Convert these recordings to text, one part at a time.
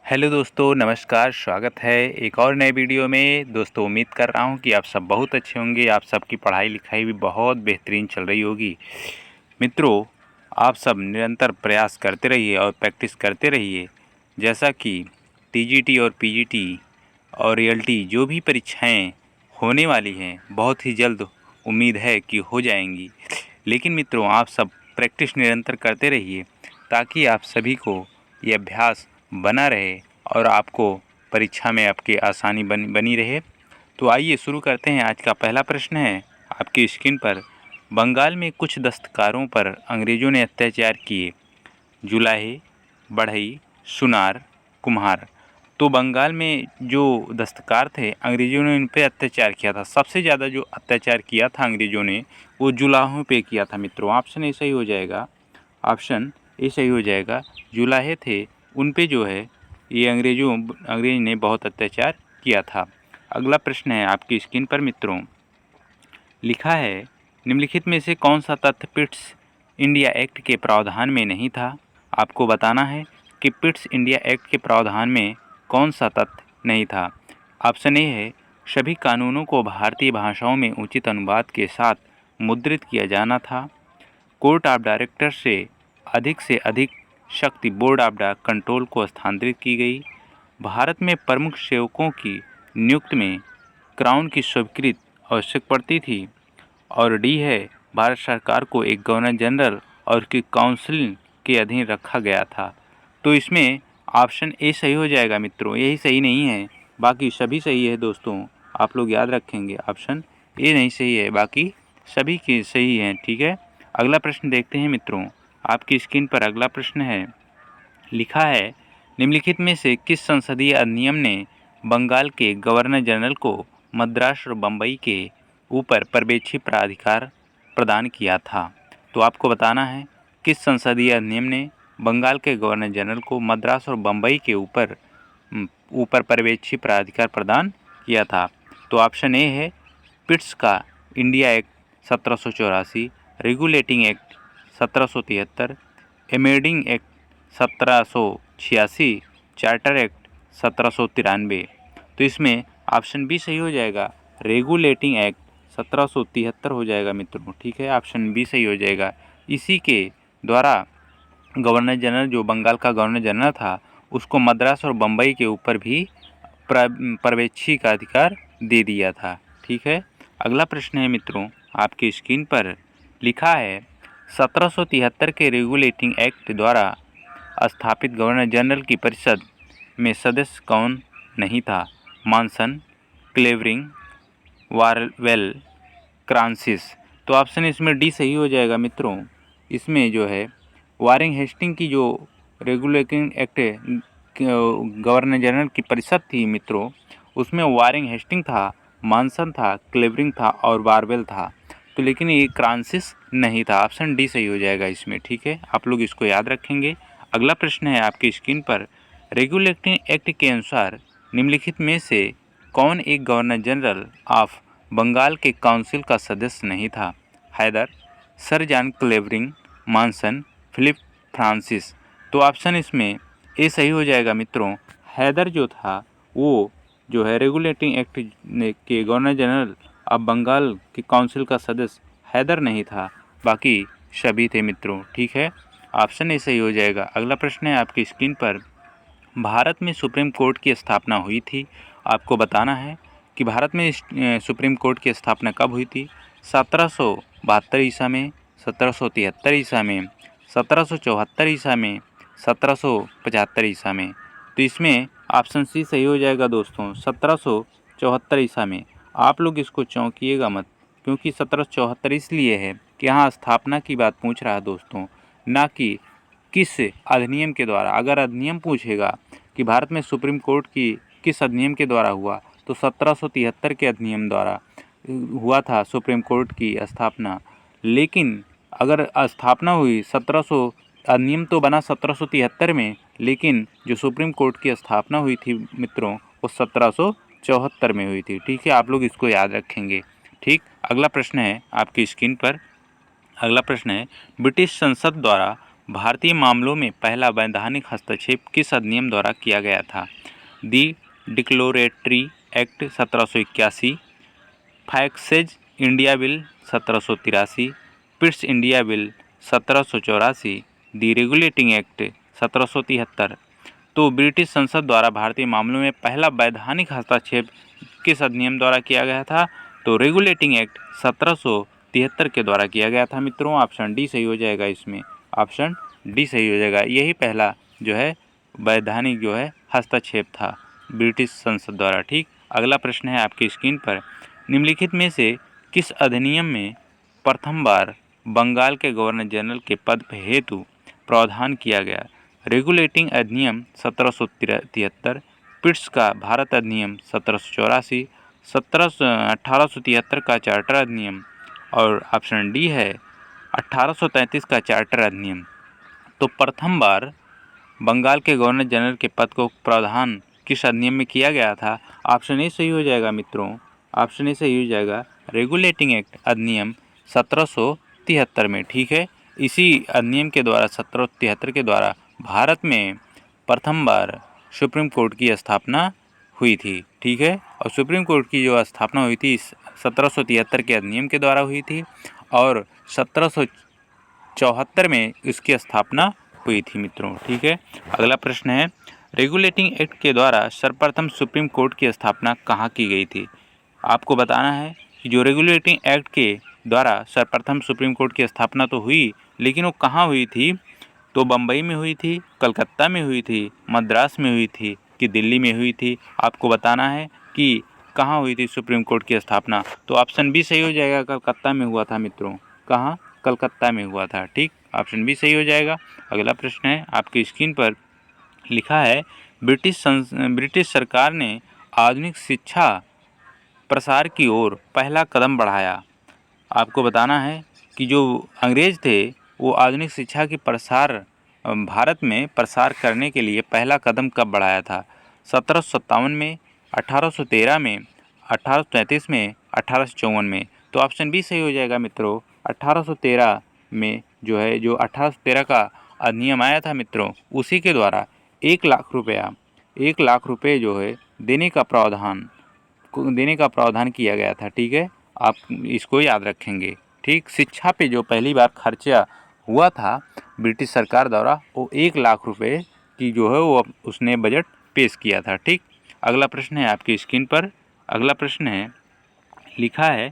Hello दोस्तों, नमस्कार। स्वागत है एक और नए वीडियो में। दोस्तों, उम्मीद कर रहा हूं कि आप सब बहुत अच्छे होंगे। आप सबकी पढ़ाई लिखाई भी बहुत बेहतरीन चल रही होगी। मित्रों, आप सब निरंतर प्रयास करते रहिए और प्रैक्टिस करते रहिए। जैसा कि टीजीटी और पीजीटी और रियल्टी जो भी परीक्षाएं होने वाली हैं, बहुत ही जल्द उम्मीद है कि हो जाएंगी। लेकिन मित्रों, आप सब प्रैक्टिस निरंतर करते रहिए ताकि आप सभी को ये अभ्यास बना रहे और आपको परीक्षा में आपकी आसानी बनी रहे। तो आइए शुरू करते हैं। आज का पहला प्रश्न है आपकी स्क्रीन पर। बंगाल में कुछ दस्तकारों पर अंग्रेज़ों ने अत्याचार किए। जुलाहे, बढ़ई, सुनार, कुम्हार। तो बंगाल में जो दस्तकार थे, अंग्रेज़ों ने उन पर अत्याचार किया था। सबसे ज़्यादा जो अत्याचार किया था अंग्रेज़ों ने, वो जुलाहों पे किया था। मित्रों, ऑप्शन ए सही हो जाएगा। ऑप्शन ए सही हो जाएगा। जुलाहे थे, उन पे जो है ये अंग्रेज ने बहुत अत्याचार किया था। अगला प्रश्न है आपकी स्क्रीन पर मित्रों। लिखा है, निम्नलिखित में से कौन सा तथ्य पिट्स इंडिया एक्ट के प्रावधान में नहीं था। आपको बताना है कि पिट्स इंडिया एक्ट के प्रावधान में कौन सा तथ्य नहीं था। ऑप्शन ए है, सभी कानूनों को भारतीय भाषाओं में उचित अनुवाद के साथ मुद्रित किया जाना था। कोर्ट ऑफ डायरेक्टर से अधिक शक्ति बोर्ड ऑफ कंट्रोल को स्थानांतरित की गई। भारत में प्रमुख सेवकों की नियुक्ति में क्राउन की स्वीकृति आवश्यक पड़ती थी। और डी है, भारत सरकार को एक गवर्नर जनरल और उसकी काउंसिल के अधीन रखा गया था। तो इसमें ऑप्शन ए सही हो जाएगा मित्रों। यही सही नहीं है, बाकी सभी सही है। दोस्तों, आप लोग याद रखेंगे, ऑप्शन ए नहीं सही है, बाकी सभी के सही हैं। ठीक है, अगला प्रश्न देखते हैं मित्रों। आपकी स्क्रीन पर अगला प्रश्न है। लिखा है, निम्नलिखित में से किस संसदीय अधिनियम ने बंगाल के गवर्नर जनरल को मद्रास और बम्बई के ऊपर पर्यवेक्षी प्राधिकार प्रदान किया था। तो आपको बताना है किस संसदीय अधिनियम ने बंगाल के गवर्नर जनरल को मद्रास और बम्बई के ऊपर पर्यवेक्षी प्राधिकार प्रदान किया था। तो ऑप्शन ए है, पिट्स का India Act 1784, Regulating Act 1773, Amending Act 1786, Charter Act 1793। तो इसमें ऑप्शन बी सही हो जाएगा। रेगुलेटिंग एक्ट 1773 हो जाएगा मित्रों। ठीक है, ऑप्शन बी सही हो जाएगा। इसी के द्वारा गवर्नर जनरल, जो बंगाल का गवर्नर जनरल था, उसको मद्रास और बम्बई के ऊपर भी पर्यवेक्षी का अधिकार दे दिया था। ठीक है, अगला प्रश्न है मित्रों आपकी स्क्रीन पर। लिखा है, 1773 के रेगुलेटिंग एक्ट द्वारा स्थापित गवर्नर जनरल की परिषद में सदस्य कौन नहीं था। मॉनसन, क्लेवरिंग, वारवेल, क्रांसिस। तो ऑप्शन इसमें डी सही हो जाएगा मित्रों। इसमें जो है वारिंग हेस्टिंग की जो रेगुलेटिंग एक्ट गवर्नर जनरल की परिषद थी मित्रों, उसमें वारिंग हेस्टिंग था, मॉनसन था, क्लेवरिंग था और वारवेल था। तो लेकिन ये क्रांसिस नहीं था। ऑप्शन डी सही हो जाएगा इसमें। ठीक है, आप लोग इसको याद रखेंगे। अगला प्रश्न है आपकी स्क्रीन पर। रेगुलेटिंग एक्ट के अनुसार निम्नलिखित में से कौन एक गवर्नर जनरल ऑफ बंगाल के काउंसिल का सदस्य नहीं था। Haidar, Sir John Clavering, Monson, Philip Francis. तो ऑप्शन इसमें ए सही हो जाएगा मित्रों। हैदर जो था, वो जो है रेगुलेटिंग एक्ट के गवर्नर जनरल ऑफ बंगाल के काउंसिल का सदस्य हैदर नहीं था, बाकी सभी थे मित्रों। ठीक है, ऑप्शन ए सही हो जाएगा। अगला प्रश्न है आपकी स्क्रीन पर। भारत में सुप्रीम कोर्ट की स्थापना हुई थी। आपको बताना है कि भारत में सुप्रीम कोर्ट की स्थापना कब हुई थी। 1772 ईसा में, 1773 ईसा में, 1774 ईसा में, 1775 ईसा में। तो इसमें ऑप्शन सी सही हो जाएगा दोस्तों, 1774 ईसा में। आप लोग इसको चौंकिएगा मत, क्योंकि 1774 इसलिए है कि यहाँ स्थापना की बात पूछ रहा है दोस्तों, ना कि किस अधिनियम के द्वारा। अगर अधिनियम पूछेगा कि भारत में सुप्रीम कोर्ट की किस अधिनियम के द्वारा हुआ, तो 1773 के अधिनियम द्वारा हुआ था सुप्रीम कोर्ट की स्थापना। लेकिन अगर स्थापना हुई 1700, अधिनियम तो बना 1773 में, लेकिन जो सुप्रीम कोर्ट की स्थापना हुई थी मित्रों, वो 1774 में हुई थी। ठीक है, आप लोग इसको याद रखेंगे। ठीक, अगला प्रश्न है आपकी स्क्रीन पर। अगला प्रश्न है, ब्रिटिश संसद द्वारा भारतीय मामलों में पहला वैधानिक हस्तक्षेप किस अधिनियम द्वारा किया गया था? The Declaratory Act 1781, Fox's India Bill 1783, Pitt's India Bill 1784, the Regulating Act 1773। तो ब्रिटिश संसद द्वारा भारतीय मामलों में पहला वैधानिक हस्तक्षेप किस अधिनियम द्वारा किया गया था? तो रेगुलेटिंग एक्ट 1773 के द्वारा किया गया था मित्रों। ऑप्शन डी सही हो जाएगा इसमें, ऑप्शन डी सही हो जाएगा। यही पहला जो है वैधानिक जो है हस्तक्षेप था ब्रिटिश संसद द्वारा। ठीक, अगला प्रश्न है आपकी स्क्रीन पर, निम्नलिखित में से किस अधिनियम में प्रथम बार बंगाल के गवर्नर जनरल के पद हेतु प्रावधान किया गया? रेगुलेटिंग अधिनियम 1773, पिट्स का भारत अधिनियम 1784, 1873 का चार्टर अधिनियम, और ऑप्शन डी है 1833 का चार्टर अधिनियम। तो प्रथम बार बंगाल के गवर्नर जनरल के पद को प्रावधान किस अधिनियम में किया गया था? ऑप्शन ए सही हो जाएगा मित्रों, ऑप्शन ए सही हो जाएगा, रेगुलेटिंग एक्ट अधिनियम 1773 में। ठीक है, इसी अधिनियम के द्वारा 1773 के द्वारा भारत में प्रथम बार सुप्रीम कोर्ट की स्थापना हुई थी। ठीक है, और सुप्रीम कोर्ट की जो स्थापना हुई थी 1773 के अधिनियम के द्वारा हुई थी और 1774 में इसकी स्थापना हुई थी मित्रों। ठीक है, अगला प्रश्न है, रेगुलेटिंग एक्ट के द्वारा सर्वप्रथम सुप्रीम कोर्ट की स्थापना कहाँ की गई थी? आपको बताना है कि जो रेगुलेटिंग एक्ट के द्वारा सर्वप्रथम सुप्रीम कोर्ट की स्थापना तो हुई, लेकिन वो कहाँ हुई थी? तो बम्बई में हुई थी, कलकत्ता में हुई थी, मद्रास में हुई थी कि दिल्ली में हुई थी? आपको बताना है कि कहाँ हुई थी सुप्रीम कोर्ट की स्थापना। तो ऑप्शन बी सही हो जाएगा, कलकत्ता में हुआ था मित्रों। कहाँ? कलकत्ता में हुआ था। ठीक, ऑप्शन बी सही हो जाएगा। अगला प्रश्न है आपकी स्क्रीन पर लिखा है, ब्रिटिश सरकार ने आधुनिक शिक्षा प्रसार की ओर पहला कदम बढ़ाया। आपको बताना है कि जो अंग्रेज थे वो आधुनिक शिक्षा की प्रसार भारत में प्रसार करने के लिए पहला कदम कब बढ़ाया था? 1757 में, 1813 में, 1833 में, 1854 में? तो ऑप्शन बी सही हो जाएगा मित्रों, 1813 में जो है, जो 1813 का अधिनियम आया था मित्रों, उसी के द्वारा 1 लाख रुपये जो है देने का प्रावधान किया गया था। ठीक है, आप इसको याद रखेंगे। ठीक, शिक्षा पे जो पहली बार खर्चा हुआ था ब्रिटिश सरकार द्वारा, वो 1 लाख रुपए की जो है वो उसने बजट पेश किया था। ठीक, अगला प्रश्न है आपकी स्क्रीन पर, अगला प्रश्न है लिखा है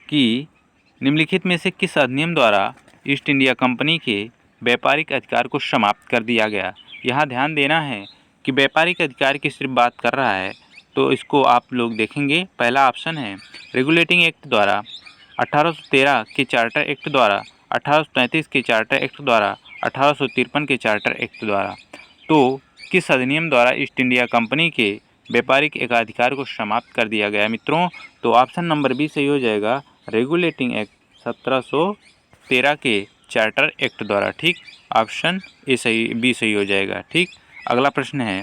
कि निम्नलिखित में से किस अधिनियम द्वारा ईस्ट इंडिया कंपनी के व्यापारिक अधिकार को समाप्त कर दिया गया? यहाँ ध्यान देना है कि व्यापारिक अधिकार की सिर्फ बात कर रहा है, तो इसको आप लोग देखेंगे। पहला ऑप्शन है रेगुलेटिंग एक्ट द्वारा, 1813 के चार्टर एक्ट द्वारा, 1833 के चार्टर एक्ट द्वारा, 1853 के चार्टर एक्ट द्वारा। तो किस अधिनियम द्वारा ईस्ट इंडिया कंपनी के व्यापारिक एकाधिकार को समाप्त कर दिया गया मित्रों? तो ऑप्शन नंबर बी सही हो जाएगा, रेगुलेटिंग एक्ट 1713 के चार्टर एक्ट द्वारा। ठीक, ऑप्शन ए सही, बी सही हो जाएगा। ठीक, अगला प्रश्न है,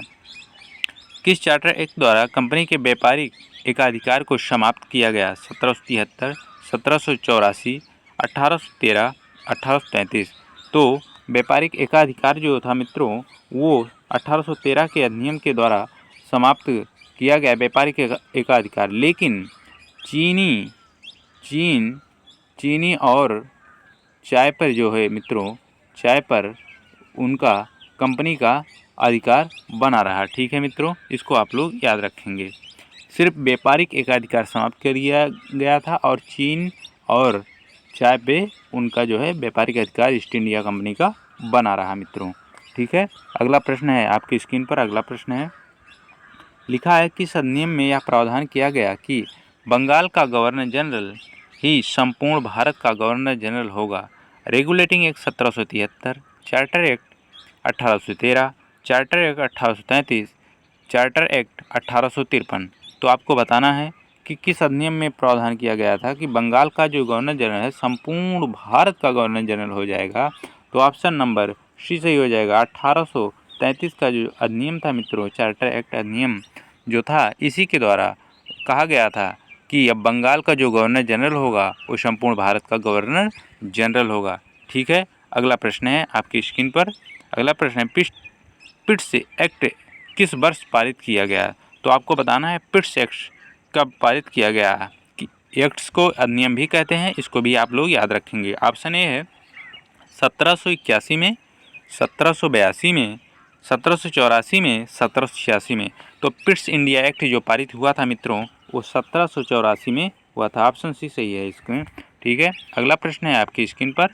किस चार्टर एक्ट द्वारा कंपनी के व्यापारिक एकाधिकार को समाप्त किया गया? 1773, 1784, 1813, 1833। तो व्यापारिक एकाधिकार जो था मित्रों वो 1813 के अधिनियम के द्वारा समाप्त किया गया व्यापारिक एकाधिकार, लेकिन चीनी और चाय पर जो है मित्रों, चाय पर उनका कंपनी का अधिकार बना रहा। ठीक है मित्रों, इसको आप लोग याद रखेंगे। सिर्फ व्यापारिक एकाधिकार समाप्त कर दिया गया था और चीन और चाय पे उनका जो है व्यापारिक अधिकार ईस्ट इंडिया कंपनी का बना रहा मित्रों। ठीक है, अगला प्रश्न है आपकी स्क्रीन पर, अगला प्रश्न है लिखा है, किस अधिनियम में यह प्रावधान किया गया कि बंगाल का गवर्नर जनरल ही संपूर्ण भारत का गवर्नर जनरल होगा? Regulating Act 1773, charter act 1813, charter act 1833, charter act 1853। तो आपको बताना है कि किस अधिनियम में प्रावधान किया गया था कि बंगाल का जो गवर्नर जनरल है संपूर्ण भारत का गवर्नर जनरल हो जाएगा? तो ऑप्शन नंबर सी सही हो जाएगा, 1833 का जो अधिनियम था मित्रों, चार्टर एक्ट अधिनियम जो था, इसी के द्वारा कहा गया था कि अब बंगाल का जो गवर्नर जनरल होगा वो संपूर्ण भारत का गवर्नर जनरल होगा। ठीक है, अगला प्रश्न है आपकी स्क्रीन पर। अगला प्रश्न है पिट्स एक्ट किस वर्ष पारित किया गया? तो आपको बताना है पिट्स एक्ट कब पारित किया गया है। एक्ट्स को अधिनियम भी कहते हैं, इसको भी आप लोग याद रखेंगे। ऑप्शन ए है 1781 में, 1782 में, 1784 में, 1786 में। तो पिट्स इंडिया एक्ट जो पारित हुआ था मित्रों वो 1784 में हुआ था। ऑप्शन सी सही है इसमें। ठीक है, अगला प्रश्न है आपकी स्क्रीन पर।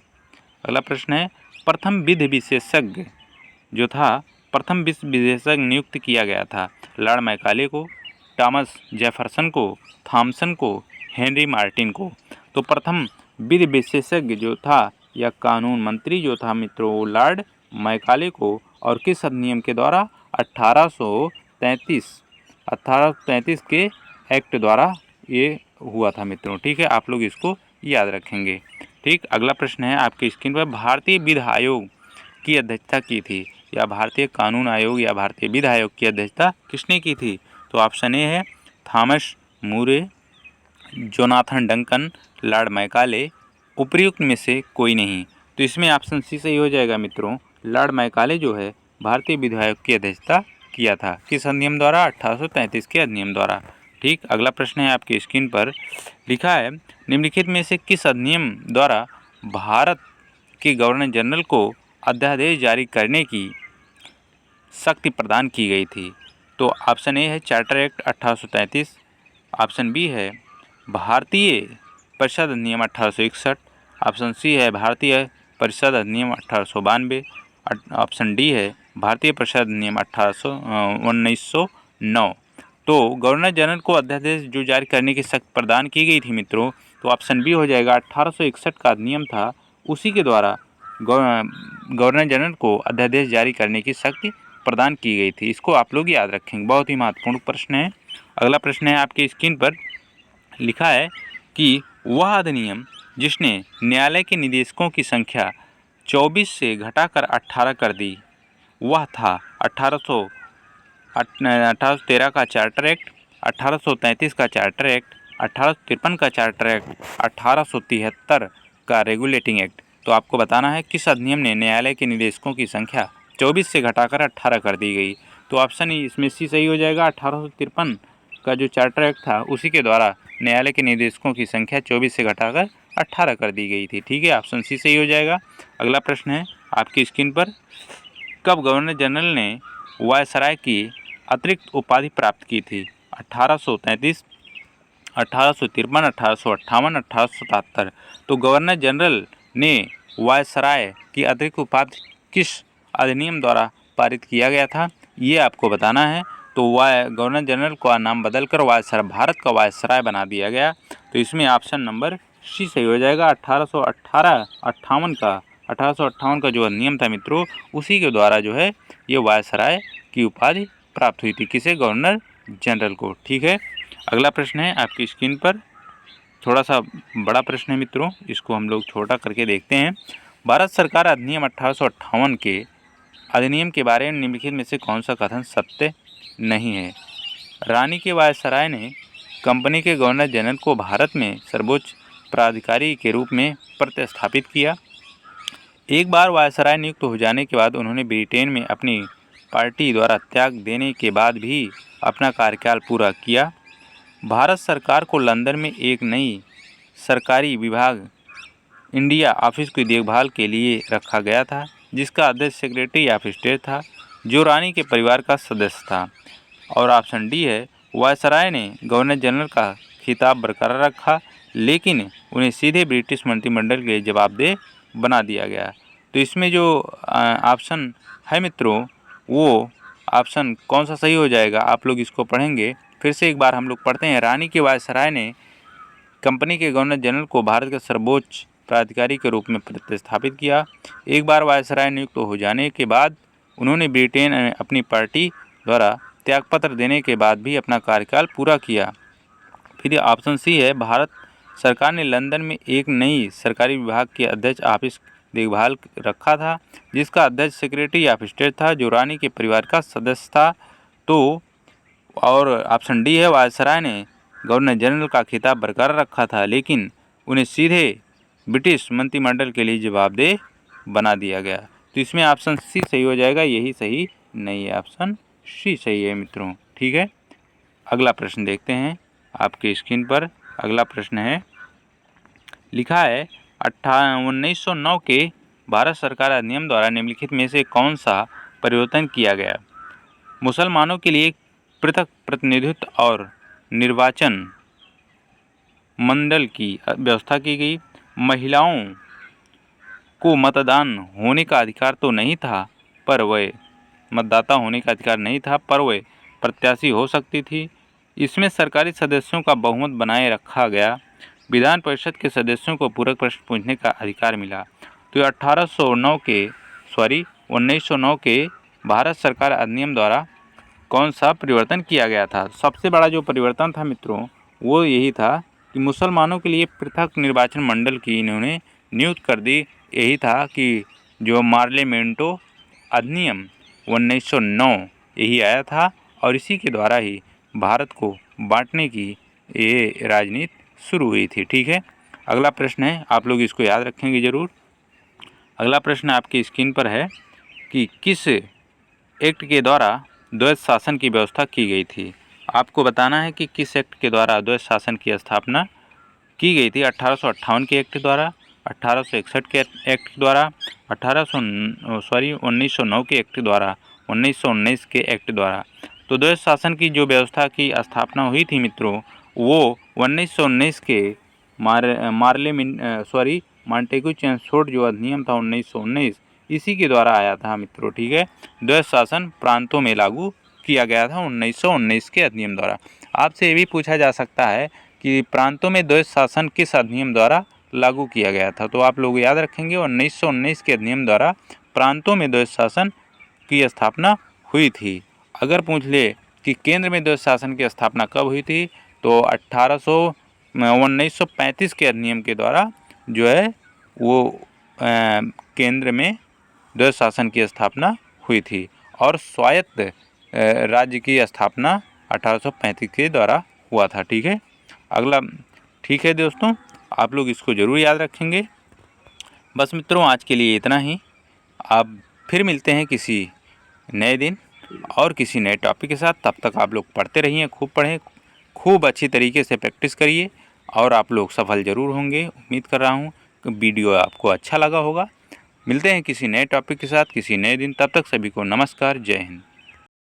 अगला प्रश्न है प्रथम विधि विशेषज्ञ जो था, प्रथम विधि विशेषज्ञ नियुक्त किया गया था लॉर्ड मैकाले को, थॉमस जेफरसन को, थॉमसन को, हेनरी मार्टिन को। तो प्रथम विधि विशेषज्ञ जो था या कानून मंत्री जो था मित्रों वो लॉर्ड मैकाले को, और किस अधिनियम के द्वारा? 1833 के एक्ट द्वारा ये हुआ था मित्रों। ठीक है, आप लोग इसको याद रखेंगे। ठीक, अगला प्रश्न है आपकी स्क्रीन पर। भारतीय विधि आयोग की अध्यक्षता की थी, या भारतीय कानून आयोग या भारतीय विधि आयोग की अध्यक्षता किसने की थी? तो ऑप्शन ए है थॉमस मूरे, जोनाथन डंकन, लॉर्ड मैकाले, उपर्युक्त में से कोई नहीं। तो इसमें ऑप्शन सी सही हो जाएगा मित्रों। लॉर्ड मैकाले जो है भारतीय विधि आयोग की अध्यक्षता किया था, किस अधिनियम द्वारा? 1833 के अधिनियम द्वारा। ठीक, अगला प्रश्न है आपकी स्क्रीन पर। लिखा है निम्नलिखित में से किस अधिनियम द्वारा भारत के गवर्नर जनरल को अध्यादेश जारी करने की शक्ति प्रदान की गई थी? तो ऑप्शन ए है चार्टर एक्ट 1833, ऑप्शन बी है भारतीय परिषद अधिनियम 1861, ऑप्शन सी है भारतीय परिषद अधिनियम 1892, ऑप्शन डी है भारतीय परिषद अधिनियम 1909। तो गवर्नर जनरल को अध्यादेश जो जारी करने की शक्ति प्रदान की गई थी मित्रों, तो ऑप्शन बी हो जाएगा। 1861 का अधिनियम था, उसी के द्वारा गवर्नर जनरल को अध्यादेश जारी करने की शक्ति प्रदान की गई थी। इसको आप लोग याद रखेंगे, बहुत ही महत्वपूर्ण प्रश्न है। अगला प्रश्न है आपकी स्क्रीन पर। लिखा है कि वह अधिनियम जिसने न्यायालय के निदेशकों की संख्या 24 से घटाकर 18 कर दी वह था 1813 का चार्टर एक्ट, 1833 का चार्टर एक्ट, 1853 का चार्टर एक्ट, 1873 का रेगुलेटिंग एक्ट। तो आपको बताना है किस अधिनियम ने न्यायालय के निदेशकों की संख्या 24 से घटाकर 18 कर दी गई। तो ऑप्शन इसमें सी सही हो जाएगा। 1853 का जो चार्टर एक्ट था उसी के द्वारा न्यायालय के निदेशकों की संख्या 24 से घटाकर 18 कर दी गई थी। ठीक है, ऑप्शन सी सही हो जाएगा। अगला प्रश्न है आपकी स्क्रीन पर। कब गवर्नर जनरल ने वायसराय की अतिरिक्त उपाधि प्राप्त की थी? 1833, 1853, 1858, 1877। तो गवर्नर जनरल ने वायसराय की अतिरिक्त उपाधि किस अधिनियम द्वारा पारित किया गया था, ये आपको बताना है। तो गवर्नर जनरल का नाम बदलकर वायसराय, भारत का वायसराय बना दिया गया। तो इसमें ऑप्शन नंबर सी सही हो जाएगा। 1858 का जो अधिनियम था मित्रों, उसी के द्वारा जो है ये वायसराय की उपाधि प्राप्त हुई थी, किसे? गवर्नर जनरल को। ठीक है, अगला प्रश्न है आपकी स्क्रीन पर। थोड़ा सा बड़ा प्रश्न है मित्रों, इसको हम लोग छोटा करके देखते हैं। भारत सरकार अधिनियम 1858 के अधिनियम के बारे में निम्नलिखित में से कौन सा कथन सत्य नहीं है? रानी के वायसराय ने कंपनी के गवर्नर जनरल को भारत में सर्वोच्च प्राधिकारी के रूप में प्रतिस्थापित किया। एक बार वायसराय नियुक्त हो जाने के बाद उन्होंने ब्रिटेन में अपनी पार्टी द्वारा त्याग देने के बाद भी अपना कार्यकाल पूरा किया। भारत सरकार को लंदन में एक नई सरकारी विभाग इंडिया ऑफिस की देखभाल के लिए रखा गया था, जिसका अध्यक्ष सेक्रेटरी ऑफ स्टेट था, जो रानी के परिवार का सदस्य था। और ऑप्शन डी है वायसराय ने गवर्नर जनरल का खिताब बरकरार रखा, लेकिन उन्हें सीधे ब्रिटिश मंत्रिमंडल के जवाबदेह बना दिया गया। तो इसमें जो ऑप्शन है मित्रों, वो ऑप्शन कौन सा सही हो जाएगा? आप लोग इसको पढ़ेंगे, फिर से एक बार हम लोग पढ़ते हैं। रानी के वायसराय ने कंपनी के गवर्नर जनरल को भारत के सर्वोच्च प्राधिकारी के रूप में प्रतिस्थापित किया। एक बार वायसराय नियुक्त हो जाने के बाद उन्होंने ब्रिटेन में अपनी पार्टी द्वारा त्यागपत्र देने के बाद भी अपना कार्यकाल पूरा किया। फिर ऑप्शन सी है भारत सरकार ने लंदन में एक नई सरकारी विभाग के अध्यक्ष ऑफिस देखभाल रखा था, जिसका अध्यक्ष सेक्रेटरी ऑफ स्टेट था, जो रानी के परिवार का सदस्य था। तो और ऑप्शन डी है वायसराय ने गवर्नर जनरल का खिताब बरकरार रखा था, लेकिन उन्हें सीधे ब्रिटिश मंत्रिमंडल के लिए जवाबदेह बना दिया गया। तो इसमें ऑप्शन सी सही हो जाएगा, यही सही नहीं है, ऑप्शन सी सही है मित्रों। ठीक है, अगला प्रश्न देखते हैं आपके स्क्रीन पर। अगला प्रश्न है, लिखा है 1909 के भारत सरकार अधिनियम द्वारा निम्नलिखित में से कौन सा परिवर्तन किया गया? मुसलमानों के लिए पृथक प्रतिनिधित्व और निर्वाचन मंडल की व्यवस्था की गई। महिलाओं को मतदान होने का अधिकार तो नहीं था, पर वह मतदाता होने का अधिकार नहीं था, पर वह प्रत्याशी हो सकती थी। इसमें सरकारी सदस्यों का बहुमत बनाए रखा गया। विधान परिषद के सदस्यों को पूरक प्रश्न पूछने का अधिकार मिला। तो 1909 के भारत सरकार अधिनियम द्वारा कौन सा परिवर्तन किया गया था? सबसे बड़ा जो परिवर्तन था मित्रों, वो यही था कि मुसलमानों के लिए पृथक निर्वाचन मंडल की इन्होंने नियुक्त कर दी। यही था कि जो पार्लियामेंटो अधिनियम 1909 यही आया था, और इसी के द्वारा ही भारत को बांटने की ये राजनीति शुरू हुई थी। ठीक है, अगला प्रश्न है, आप लोग इसको याद रखेंगे ज़रूर। अगला प्रश्न आपकी स्क्रीन पर है कि किस एक्ट के द्वारा द्वैध शासन की व्यवस्था की गई थी? आपको बताना है कि किस एक्ट के द्वारा द्वैध शासन की स्थापना की गई थी। 1858 के एक्ट द्वारा, 1861 के एक्ट द्वारा, 1909 के एक्ट द्वारा, 1919 के एक्ट द्वारा। तो द्वैध शासन की जो व्यवस्था की स्थापना हुई थी मित्रों, वो 1919 के मांटेग्यू चेमस्फोर्ड जो अधिनियम था 1919, इसी के द्वारा आया था मित्रों। ठीक है, द्वैध शासन प्रांतों में लागू किया गया था 1919 के अधिनियम द्वारा। आपसे ये भी पूछा जा सकता है कि प्रांतों में द्वैध शासन किस अधिनियम द्वारा लागू किया गया था? तो आप लोग याद रखेंगे 1919 के अधिनियम द्वारा प्रांतों में द्वैध शासन की स्थापना हुई थी। अगर पूछ ले कि केंद्र में द्वैध शासन की स्थापना कब हुई थी, तो 1935 के अधिनियम के द्वारा जो है वो केंद्र में द्वैध शासन की स्थापना हुई थी, और स्वायत्त राज्य की स्थापना 1835 के द्वारा हुआ था। ठीक है, अगला, ठीक है दोस्तों, आप लोग इसको ज़रूर याद रखेंगे। बस मित्रों, आज के लिए इतना ही। आप फिर मिलते हैं किसी नए दिन और किसी नए टॉपिक के साथ। तब तक आप लोग पढ़ते रहिए, खूब पढ़ें, खूब अच्छी तरीके से प्रैक्टिस करिए, और आप लोग सफल ज़रूर होंगे। उम्मीद कर रहा हूँ कि वीडियो आपको अच्छा लगा होगा। मिलते हैं किसी नए टॉपिक के साथ किसी नए दिन। तब तक सभी को नमस्कार, जय हिंद।